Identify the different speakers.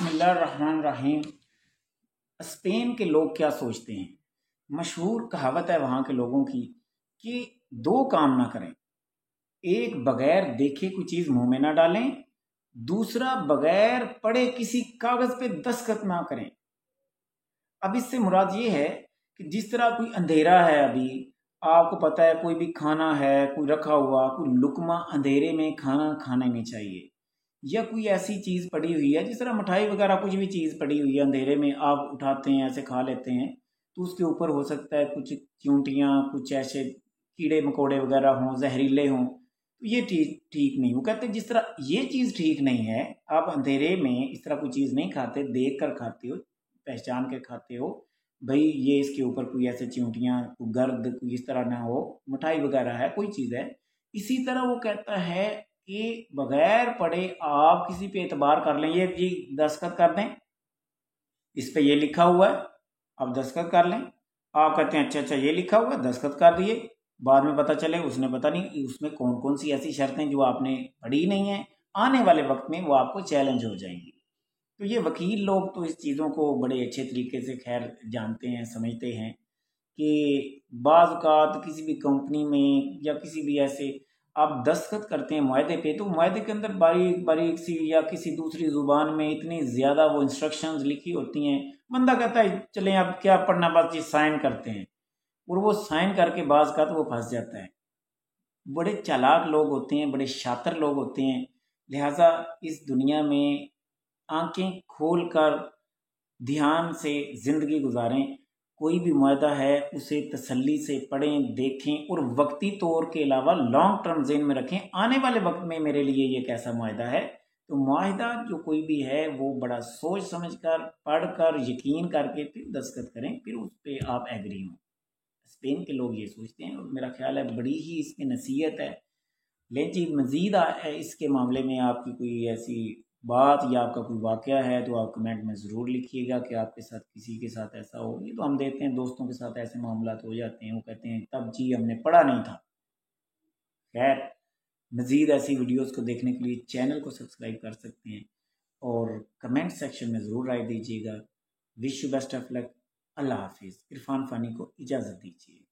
Speaker 1: बिस्मिल्लाहिर्रहमानिर्रहीम। स्पेन के लोग क्या सोचते हैं? मशहूर कहावत है वहाँ के लोगों की कि दो काम ना करें। एक, बगैर देखे कोई चीज़ मुंह में ना डालें। दूसरा, बगैर पढ़े किसी कागज़ पे दस्तखत ना करें। अब इससे मुराद ये है कि जिस तरह कोई अंधेरा है, अभी आपको पता है कोई भी खाना है, कोई रखा हुआ कोई लुकमा अंधेरे में खाना खाना नहीं चाहिए। या कोई ऐसी चीज़ पड़ी हुई है, जिस तरह मिठाई वगैरह कुछ भी चीज़ पड़ी हुई है, अंधेरे में आप उठाते हैं, ऐसे खा लेते हैं, तो उसके ऊपर हो सकता है कुछ चींटियाँ, कुछ ऐसे कीड़े मकोड़े वगैरह हों, जहरीले हों, तो ये ठीक ठीक नहीं। वो कहते हैं जिस तरह ये चीज़ ठीक नहीं है, आप अंधेरे में इस तरह कोई चीज़ नहीं खाते, देख कर खाते हो, पहचान के खाते हो, भाई ये इसके ऊपर कोई ऐसे चींटियाँ, कोई गर्द कोई इस तरह ना हो, मिठाई वगैरह है, कोई चीज़ है। इसी तरह वो कहता है कि बगैर पढ़े आप किसी पे एतबार कर लें, ये जी दस्तखत कर दें, इस पे ये लिखा हुआ है, आप दस्तखत कर लें। आप कहते हैं अच्छा अच्छा ये लिखा हुआ है, दस्तखत कर दिए। बाद में पता चले उसने पता नहीं उसमें कौन कौन सी ऐसी शर्तें जो आपने पढ़ी नहीं है, आने वाले वक्त में वो आपको चैलेंज हो जाएंगी। तो ये वकील लोग तो इस चीज़ों को बड़े अच्छे तरीके से खैर जानते हैं, समझते हैं कि बाज़ औक़ात किसी भी कंपनी में या किसी भी ऐसे आप दस्तखत करते हैं मुआहदे पे, तो मुआहदे के अंदर बारीक बारीक सी या किसी दूसरी ज़ुबान में इतनी ज़्यादा वो इंस्ट्रक्शंस लिखी होती हैं, बंदा कहता है चलें अब क्या पढ़ना, बस जी साइन करते हैं, और वो साइन करके बाज़ का तो वो फंस जाता है। बड़े चालाक लोग होते हैं, बड़े शातिर लोग होते हैं, लिहाजा इस दुनिया में आंखें खोल कर ध्यान से ज़िंदगी गुजारें। कोई भी मुआहदा है उसे तसल्ली से पढ़ें, देखें, और वक्ती तौर के अलावा लॉन्ग टर्म ज़हन में रखें, आने वाले वक्त में मेरे लिए ये कैसा मुआहदा है। तो मुआहदा जो कोई भी है वो बड़ा सोच समझ कर, पढ़ कर, यकीन करके फिर दस्तखत करें, फिर उस पर आप एग्री हों। स्पेन के लोग ये सोचते हैं, और मेरा ख्याल है बड़ी ही इसकी नसीहत है। लेकिन जी मज़ीद इसके मामले में आपकी कोई ऐसी बात या आपका कोई वाक़या है तो आप कमेंट में ज़रूर लिखिएगा कि आपके साथ किसी के साथ ऐसा हो। ये तो हम देखते हैं दोस्तों के साथ ऐसे मामलात हो जाते हैं, वो कहते हैं तब जी हमने पढ़ा नहीं था। खैर, मज़ीद ऐसी वीडियोज़ को देखने के लिए चैनल को सब्सक्राइब कर सकते हैं और कमेंट सेक्शन में ज़रूर राय दीजिएगा। Wish you best of luck. अल्लाह हाफिज़। इरफान फ़ानी को इजाज़त दीजिए।